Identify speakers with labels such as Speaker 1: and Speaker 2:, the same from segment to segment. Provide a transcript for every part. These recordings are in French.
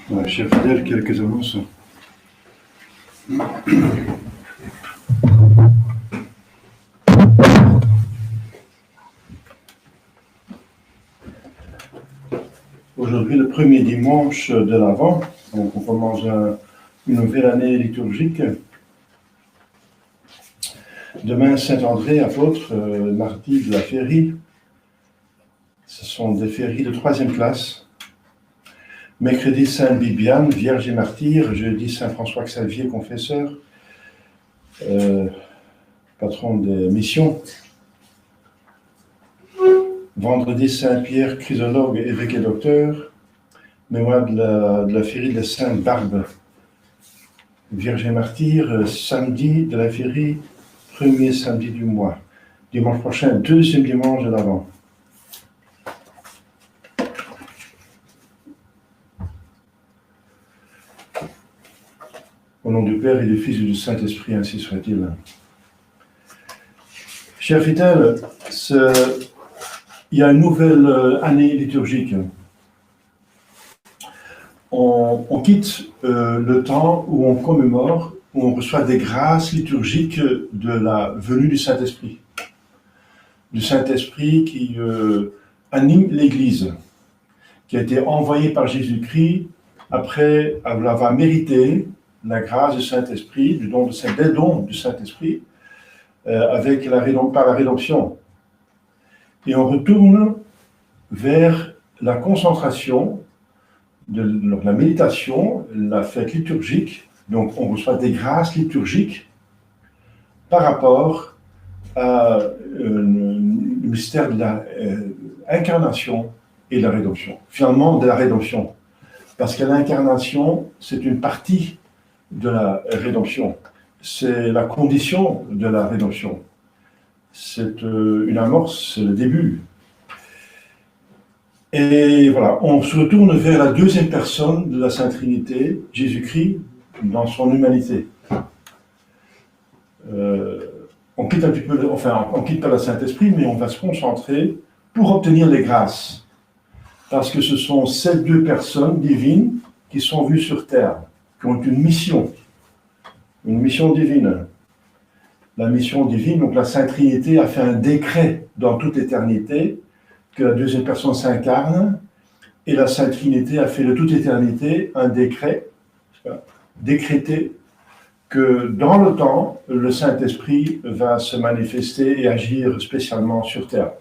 Speaker 1: Ouais, chers fidèles, quelques annonces. Aujourd'hui, le premier dimanche de l'Avent, donc on commence une nouvelle année liturgique. Demain, Saint-André, apôtre, mardi de la féerie. Ce sont des féeries de 3e classe. Mercredi, Sainte Bibiane, Vierge et martyre. Jeudi, Saint François Xavier, confesseur, patron des missions. Vendredi, Saint-Pierre, chrysologue, évêque et docteur. Mémoire de la féerie de Sainte Barbe, Vierge et martyre. Samedi de la féerie, premier samedi du mois. Dimanche prochain, deuxième dimanche de l'Avent. Au nom du Père et du Fils et du Saint-Esprit, ainsi soit-il. Chers fidèles, il y a une nouvelle année liturgique. On quitte le temps où on commémore, où on reçoit des grâces liturgiques de la venue du Saint-Esprit. Du Saint-Esprit qui anime l'Église, qui a été envoyé par Jésus-Christ après avoir mérité la grâce du Saint-Esprit, des dons du Saint-Esprit, par la rédemption. Et on retourne vers la concentration de la méditation, la fête liturgique. Donc on reçoit des grâces liturgiques par rapport au mystère de l'incarnation et de la rédemption. Finalement, de la rédemption. Parce que l'incarnation, c'est une partie de la rédemption. C'est la condition de la rédemption. C'est une amorce, c'est le début. Et voilà, on se retourne vers la deuxième personne de la Sainte Trinité, Jésus-Christ, dans son humanité. On quitte un petit peu, on quitte pas le Saint-Esprit, mais on va se concentrer pour obtenir les grâces. Parce que ce sont ces deux personnes divines qui sont vues sur terre, qui ont une mission divine. La mission divine, donc la Sainte Trinité a fait un décret dans toute éternité que la deuxième personne s'incarne, et la Sainte Trinité a fait de toute éternité un décret, décrété que dans le temps, le Saint-Esprit va se manifester et agir spécialement sur terre.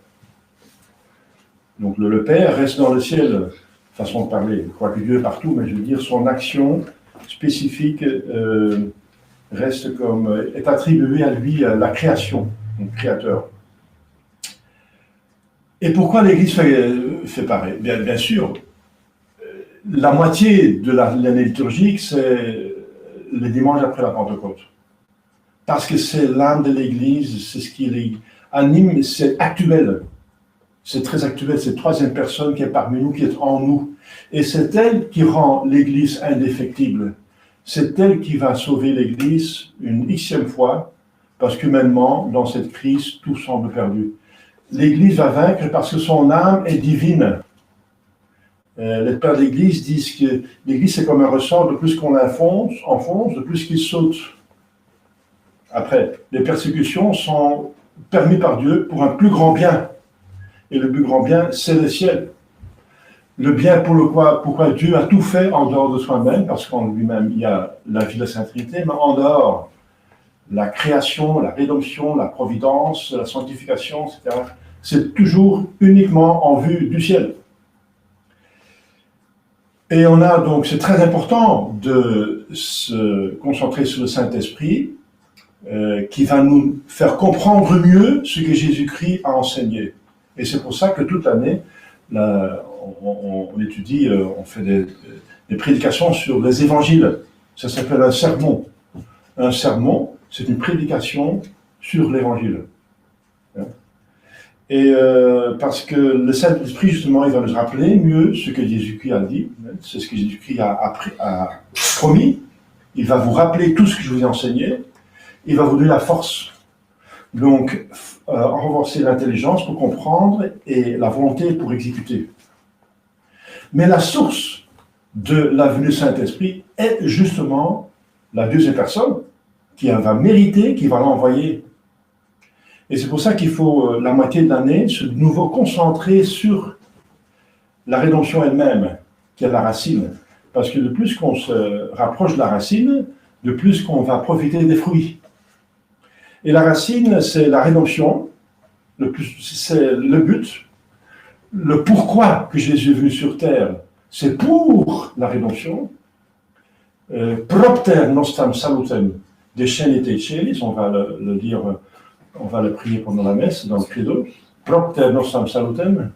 Speaker 1: Donc le Père reste dans le ciel, façon de parler, je crois que Dieu est partout, mais je veux dire son action spécifique est attribuée à lui la création, donc créateur. Et pourquoi l'Église fait pareil? Bien sûr, la moitié de l'année liturgique, c'est le dimanche après la Pentecôte. Parce que c'est l'âme de l'Église, c'est ce qui anime, c'est actuel. C'est très actuel, c'est la troisième personne qui est parmi nous, qui est en nous. Et c'est elle qui rend l'Église indéfectible. C'est elle qui va sauver l'Église une xème fois, parce qu'humainement, dans cette crise, tout semble perdu. L'Église va vaincre parce que son âme est divine. Les pères de l'Église disent que l'Église c'est comme un ressort, de plus qu'on enfonce, de plus qu'il saute. Après, les persécutions sont permises par Dieu pour un plus grand bien. Et le plus grand bien, c'est le ciel. Le bien pourquoi Dieu a tout fait en dehors de soi-même, parce qu'en lui-même, il y a la vie de la Sainte Trinité, mais en dehors, la création, la rédemption, la providence, la sanctification, etc., c'est toujours uniquement en vue du ciel. Et c'est très important de se concentrer sur le Saint-Esprit, qui va nous faire comprendre mieux ce que Jésus-Christ a enseigné. Et c'est pour ça que toute l'année, on étudie, on fait des prédications sur les évangiles. Ça s'appelle un sermon. Un sermon, c'est une prédication sur l'évangile. Et parce que le Saint-Esprit, justement, il va nous rappeler mieux ce que Jésus-Christ a dit. C'est ce que Jésus-Christ a promis. Il va vous rappeler tout ce que je vous ai enseigné. Il va vous donner la force. Donc, renforcer l'intelligence pour comprendre et la volonté pour exécuter. Mais la source de la venue Saint-Esprit est justement la deuxième personne qui va mériter, qui va l'envoyer. Et c'est pour ça qu'il faut la moitié de l'année se de nouveau concentrer sur la rédemption elle-même, qui est la racine. Parce que de plus qu'on se rapproche de la racine, de plus qu'on va profiter des fruits. Et la racine, c'est la rédemption, c'est le but, le pourquoi que Jésus est venu sur terre, c'est pour la rédemption. Propter nostam salutem descenite celis, on va le dire, on va le prier pendant la messe, dans le credo. Propter nostam salutem,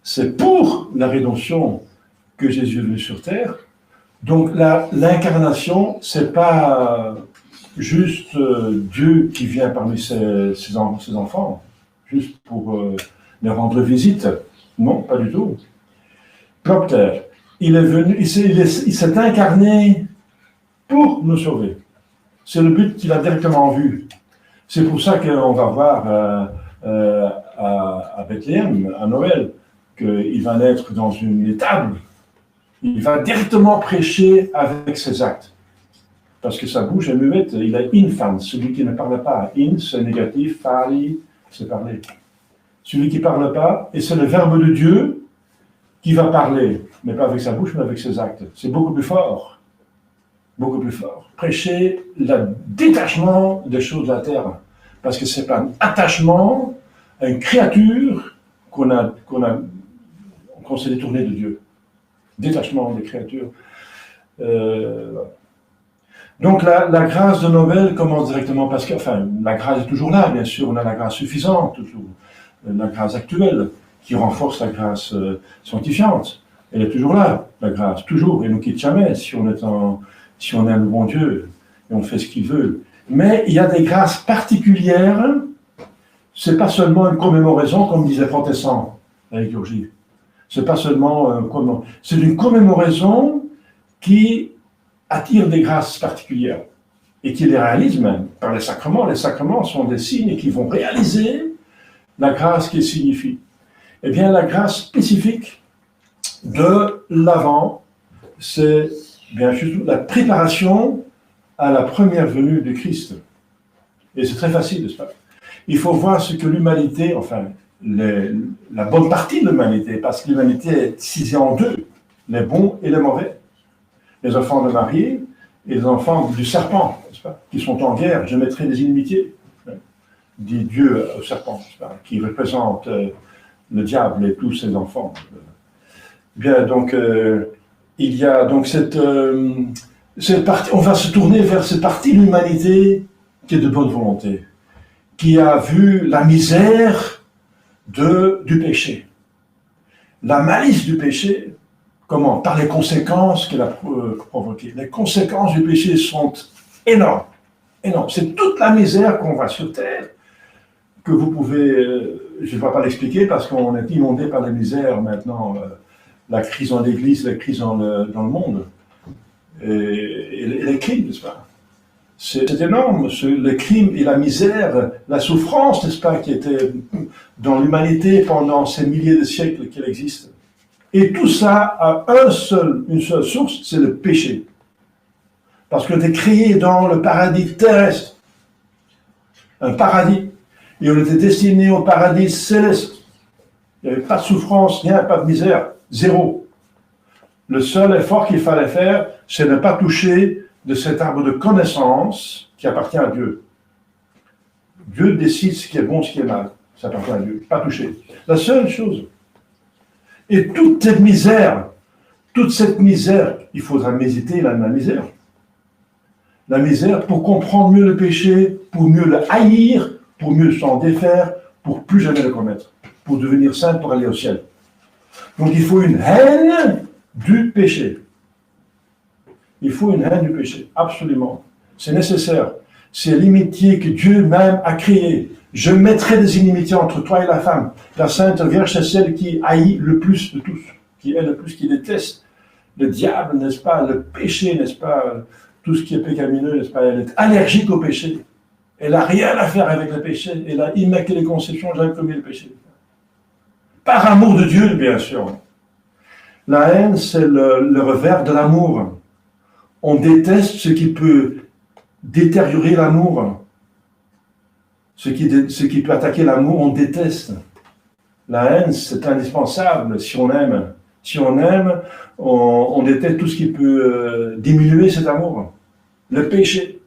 Speaker 1: c'est pour la rédemption que Jésus est venu sur terre. Donc l'incarnation, c'est pas juste Dieu qui vient parmi ses enfants, juste pour les rendre visite. Non, pas du tout. Propter, il est venu, il s'est incarné pour nous sauver. C'est le but qu'il a directement vu. C'est pour ça qu'on va voir à Bethléem, à Noël, qu'il va naître dans une étable. Il va directement prêcher avec ses actes. Parce que sa bouche est muette, il est infant, celui qui ne parle pas. In, c'est négatif, fali, c'est parler. Celui qui ne parle pas, et c'est le Verbe de Dieu qui va parler, mais pas avec sa bouche, mais avec ses actes. C'est beaucoup plus fort. Beaucoup plus fort. Prêcher le détachement des choses de la terre. Parce que ce n'est pas un attachement à une créature qu'on s'est détourné de Dieu. Détachement des créatures. Donc la grâce de Noël commence directement parce que, enfin, la grâce est toujours là, bien sûr, on a la grâce suffisante, toujours, la grâce actuelle, qui renforce la grâce sanctifiante. Elle est toujours là, la grâce, toujours, elle ne nous quitte jamais si on est le bon Dieu et on fait ce qu'il veut. Mais il y a des grâces particulières, c'est pas seulement une commémoration, comme disait Protestant, la liturgie. C'est pas seulement c'est une commémoration qui attire des grâces particulières et qui les réalise même par les sacrements. Les sacrements sont des signes qui vont réaliser la grâce qu'ils signifient. Eh bien, la grâce spécifique de l'Avent, c'est bien sûr la préparation à la première venue de Christ. Et c'est très facile, n'est-ce pas? Il faut voir ce que l'humanité, enfin, la bonne partie de l'humanité, parce que l'humanité est scisée en deux, les bons et les mauvais. Les enfants de Marie et les enfants du serpent, n'est-ce pas, qui sont en guerre. Je mettrai des inimitiés, dit Dieu au serpent, n'est-ce pas, qui représente le diable et tous ses enfants. Bien, donc, il y a donc cette partie, on va se tourner vers cette partie de l'humanité qui est de bonne volonté, qui a vu la misère du péché, la malice du péché. Comment? Par les conséquences qu'elle a provoquées. Les conséquences du péché sont énormes. Énormes. C'est toute la misère qu'on voit sur Terre, que vous pouvez... je ne vais pas l'expliquer parce qu'on est inondé par la misère maintenant. La crise dans l'Église, la crise dans le monde. Et les crimes, n'est-ce pas? C'est énorme. Les crimes et la misère, la souffrance, n'est-ce pas, qui était dans l'humanité pendant ces milliers de siècles qu'elle existe. Et tout ça a une seule source, c'est le péché. Parce qu'on était créé dans le paradis terrestre. Un paradis. Et on était destiné au paradis céleste. Il n'y avait pas de souffrance, rien, pas de misère. Zéro. Le seul effort qu'il fallait faire, c'est ne pas toucher de cet arbre de connaissance qui appartient à Dieu. Dieu décide ce qui est bon, ce qui est mal. Ça appartient à Dieu. Pas toucher. La seule chose. Et toute cette misère, il faudra méditer la misère. La misère pour comprendre mieux le péché, pour mieux le haïr, pour mieux s'en défaire, pour plus jamais le commettre, pour devenir saint, pour aller au ciel. Donc il faut une haine du péché. Il faut une haine du péché, absolument. C'est nécessaire. C'est l'amitié que Dieu même a créée. Je mettrai des inimitiés entre toi et la femme. La Sainte Vierge, c'est celle qui haït le plus de tous, qui est le plus, qui déteste le diable, n'est-ce pas, le péché, n'est-ce pas, tout ce qui est pécamineux, n'est-ce pas, elle est allergique au péché. Elle n'a rien à faire avec le péché. Elle a immaculée conception, jamais commis le péché. Par amour de Dieu, bien sûr. La haine, c'est le revers de l'amour. On déteste ce qui peut détériorer l'amour. Ce qui peut attaquer l'amour, on déteste. La haine, c'est indispensable si on aime. Si on aime, on déteste tout ce qui peut diminuer cet amour. Le péché.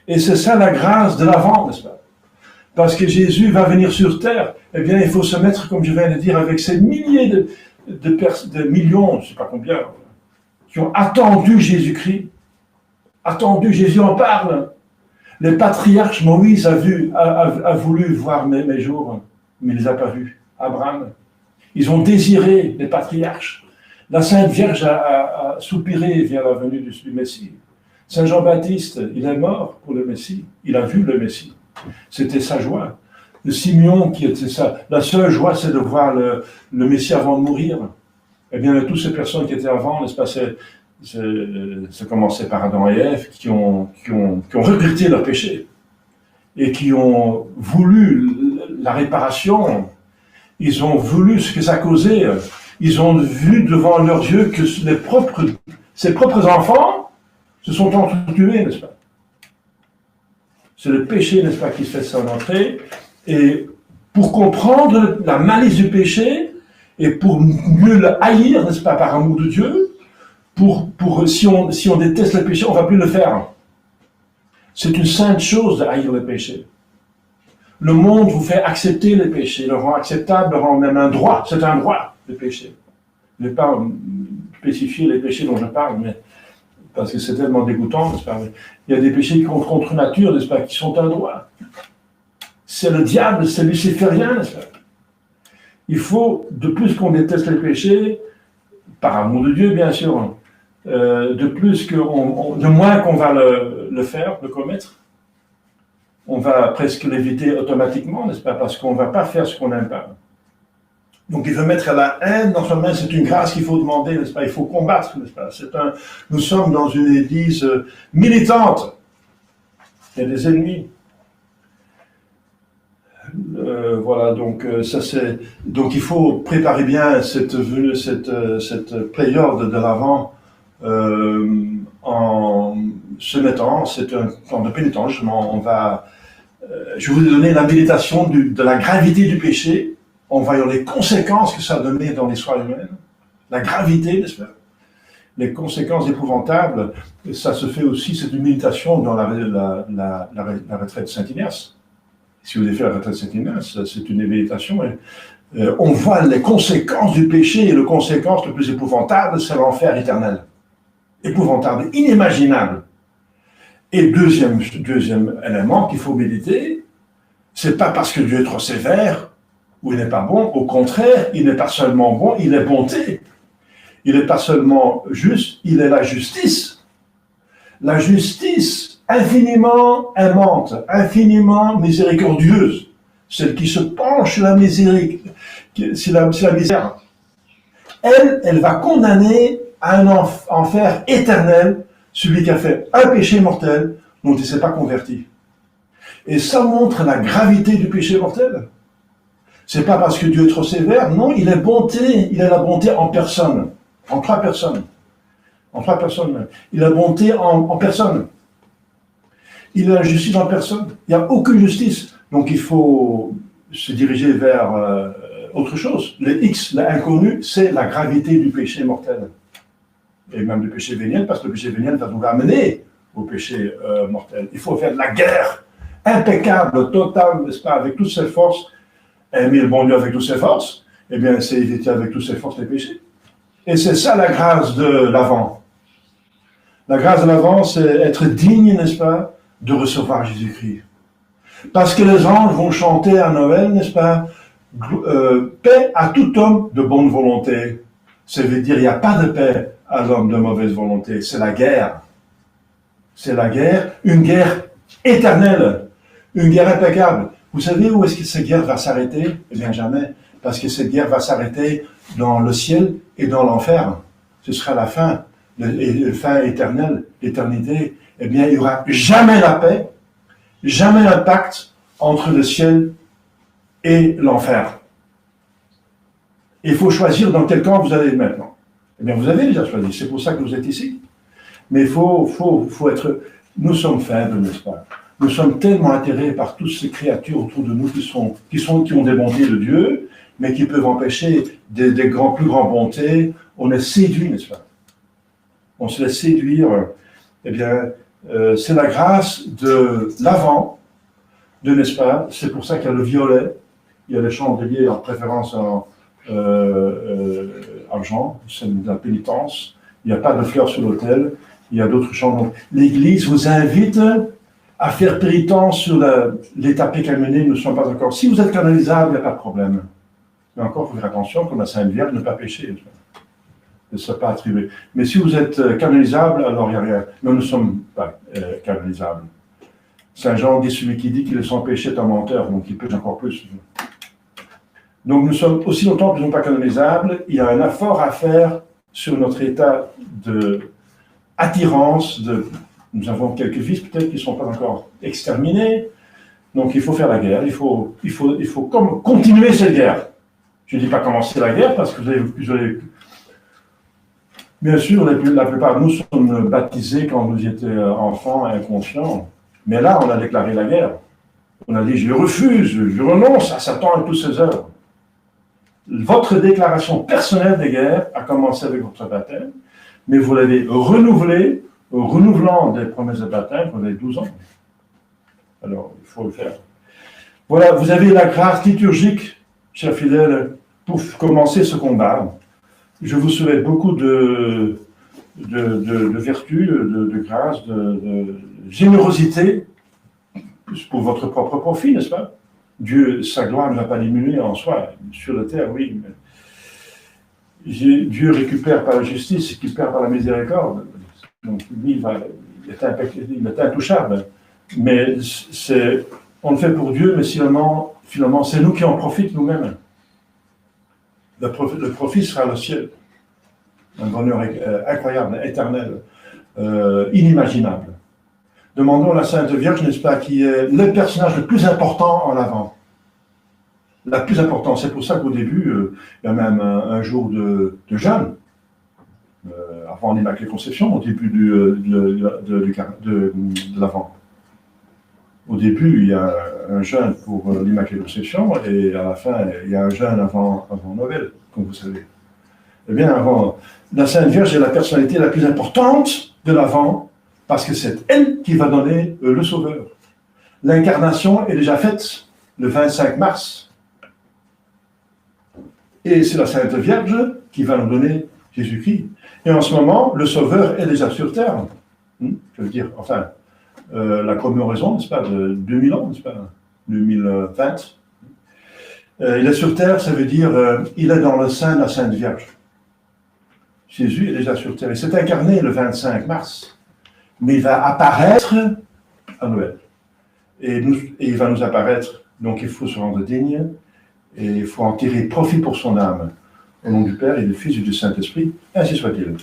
Speaker 1: Et c'est ça la grâce de l'Avent, n'est-ce pas? Parce que Jésus va venir sur terre, eh bien, il faut se mettre, comme je viens de dire, avec ces milliers de millions, je ne sais pas combien, qui ont attendu Jésus-Christ. Attendu, Jésus en parle. Les patriarches, Moïse a voulu voir mes jours, mais il ne les a pas vus. Abraham. Ils ont désiré, les patriarches. La Sainte Vierge a soupiré vers la venue du Messie. Saint Jean-Baptiste, il est mort pour le Messie. Il a vu le Messie. C'était sa joie. Le Simeon, qui était ça. La seule joie, c'est de voir le Messie avant de mourir. Eh bien, toutes ces personnes qui étaient avant, n'est-ce pas, ça commençait par Adam et Ève, qui ont regretté leur péché et qui ont voulu la réparation. Ils ont voulu ce que ça causait. Ils ont vu devant leurs yeux que ses propres enfants se sont entretués, n'est-ce pas? C'est le péché, n'est-ce pas, qui fait son entrée. Et pour comprendre la malice du péché, et pour mieux le haïr, n'est-ce pas, par amour de Dieu, si on déteste le péché, on ne va plus le faire. C'est une sainte chose de haïr le péché. Le monde vous fait accepter le péché, le rend acceptable, le rend même un droit. C'est un droit, le péché. Je ne vais pas spécifier les péchés dont je parle, mais parce que c'est tellement dégoûtant, n'est-ce pas? Il y a des péchés qui sont contre nature, n'est-ce pas, qui sont un droit. C'est le diable, c'est luciférien, n'est-ce pas? Il faut, de plus qu'on déteste les péchés, par amour de Dieu, bien sûr, de moins qu'on va le faire, le commettre, on va presque l'éviter automatiquement, n'est-ce pas? Parce qu'on ne va pas faire ce qu'on n'aime pas. Donc il veut mettre la haine dans sa main, c'est une grâce qu'il faut demander, n'est-ce pas? Il faut combattre, n'est-ce pas? Nous sommes dans une église militante. Il y a des ennemis. Voilà, donc ça c'est. Donc il faut préparer bien cette période de l'Avent en se mettant. C'est un temps de pénitence. Je vais vous donner la méditation de la gravité du péché. On va voir les conséquences que ça a donné dans l'histoire humaine. La gravité, n'est-ce pas? Les conséquences épouvantables. Ça se fait aussi, c'est une méditation dans la retraite de Saint-Ignace. Si vous avez fait la retraite de Saint-Ignace, c'est une méditation. On voit les conséquences du péché, et les conséquences les plus épouvantables, c'est l'enfer éternel. Épouvantable, inimaginable. Et deuxième élément qu'il faut méditer, c'est pas parce que Dieu est trop sévère, ou il n'est pas bon, au contraire, il n'est pas seulement bon, il est bonté. Il n'est pas seulement juste, il est la justice. La justice infiniment aimante, infiniment miséricordieuse, celle qui se penche sur la misère. Elle va condamner à un enfer éternel celui qui a fait un péché mortel dont il ne s'est pas converti. Et ça montre la gravité du péché mortel. C'est pas parce que Dieu est trop sévère, non, il est bonté, il a la bonté en personne, en trois personnes. En trois personnes même. Il a la bonté en personne. Il a la justice en personne. Il n'y a aucune justice. Donc il faut se diriger vers autre chose. Le X, l'inconnu, c'est la gravité du péché mortel. Et même du péché véniel, parce que le péché véniel va nous amener au péché mortel. Il faut faire de la guerre impeccable, totale, n'est-ce pas, avec toutes ses forces. Aimer le bon Dieu avec toutes ses forces, eh bien, c'est éviter avec toutes ses forces les péchés. Et c'est ça la grâce de l'Avent. La grâce de l'Avent, c'est être digne, n'est-ce pas, de recevoir Jésus-Christ. Parce que les anges vont chanter à Noël, n'est-ce pas, paix à tout homme de bonne volonté. Ça veut dire, il n'y a pas de paix à l'homme de mauvaise volonté. C'est la guerre. C'est la guerre, une guerre éternelle, une guerre impeccable. Vous savez où est-ce que cette guerre va s'arrêter? Eh bien, jamais. Parce que cette guerre va s'arrêter dans le ciel et dans l'enfer. Ce sera la fin, la fin éternelle, l'éternité. Eh bien, il n'y aura jamais la paix, jamais un pacte entre le ciel et l'enfer. Il faut choisir dans quel camp vous allez maintenant. Eh bien, vous avez déjà choisi, c'est pour ça que vous êtes ici. Mais il faut être... Nous sommes faibles, n'est-ce pas? Nous sommes tellement attirés par toutes ces créatures autour de nous qui ont des bontés de Dieu, mais qui peuvent empêcher des plus grandes bontés. On est séduit, n'est-ce pas? On se laisse séduire. Eh bien, c'est la grâce de l'avant, n'est-ce pas? C'est pour ça qu'il y a le violet, il y a les chandeliers en préférence en argent, c'est de la pénitence. Il n'y a pas de fleurs sur l'autel, il y a d'autres chandeliers. L'Église vous invite à faire pénitence sur l'état pécaminieux, nous ne sommes pas encore. Si vous êtes canalisable, il n'y a pas de problème. Mais encore, il faut faire attention, comme la Sainte Vierge, ne pas pécher. Ne se pas attribuer. Mais si vous êtes canalisable, alors il n'y a rien. Nous ne sommes pas canalisables. Saint Jean dit, celui qui dit qu'il est sans péché est un menteur, donc il pêche encore plus. Donc nous sommes, aussi longtemps que nous ne sommes pas canalisables, il y a un effort à faire sur notre état d'attirance. Nous avons quelques vices peut-être qui ne sont pas encore exterminés, donc il faut faire la guerre, il faut continuer cette guerre. Je ne dis pas commencer la guerre parce que vous avez bien sûr, la plupart de nous sommes baptisés quand nous étions enfants, inconscients, mais là on a déclaré la guerre. On a dit je refuse, je renonce à Satan et toutes ses œuvres. Votre déclaration personnelle de guerre a commencé avec votre baptême, mais vous l'avez renouvelé, renouvelant des promesses de baptême, vous avez 12 ans. Alors, il faut le faire. Voilà, vous avez la grâce liturgique, chers fidèles, pour commencer ce combat. Je vous souhaite beaucoup de vertu, de grâce, de générosité, pour votre propre profit, n'est-ce pas? Dieu, sa gloire ne va pas diminuer en soi. Sur la terre, oui, mais Dieu récupère par la justice, il récupère par la miséricorde. Donc, lui, il est intouchable. Mais on le fait pour Dieu, mais finalement c'est nous qui en profitent nous-mêmes. Le profit sera le ciel. Un bonheur incroyable, éternel, inimaginable. Demandons à la Sainte Vierge, n'est-ce pas, qui est le personnage le plus important en avant. La plus importante. C'est pour ça qu'au début, il y a même un jour de jeûne, avant l'Immaculée Conception, au début de l'Avent. Au début, il y a un jeûne pour l'Immaculée Conception, et à la fin, il y a un jeûne avant Noël, comme vous savez. Eh bien, la Sainte Vierge est la personnalité la plus importante de l'Avent, parce que c'est elle qui va donner le Sauveur. L'incarnation est déjà faite le 25 mars. Et c'est la Sainte Vierge qui va nous donner Jésus-Christ. Et en ce moment, le Sauveur est déjà sur terre. Je veux dire, enfin, la commémoration, n'est-ce pas, de 2000 ans, n'est-ce pas, 2020. Il est sur terre, ça veut dire, il est dans le sein de la Sainte Vierge. Jésus est déjà sur terre. Il s'est incarné le 25 mars. Mais il va apparaître à Noël. Et il va nous apparaître, donc il faut se rendre digne, et il faut en tirer profit pour son âme. Au nom du Père et du Fils et du Saint-Esprit, ainsi soit-il.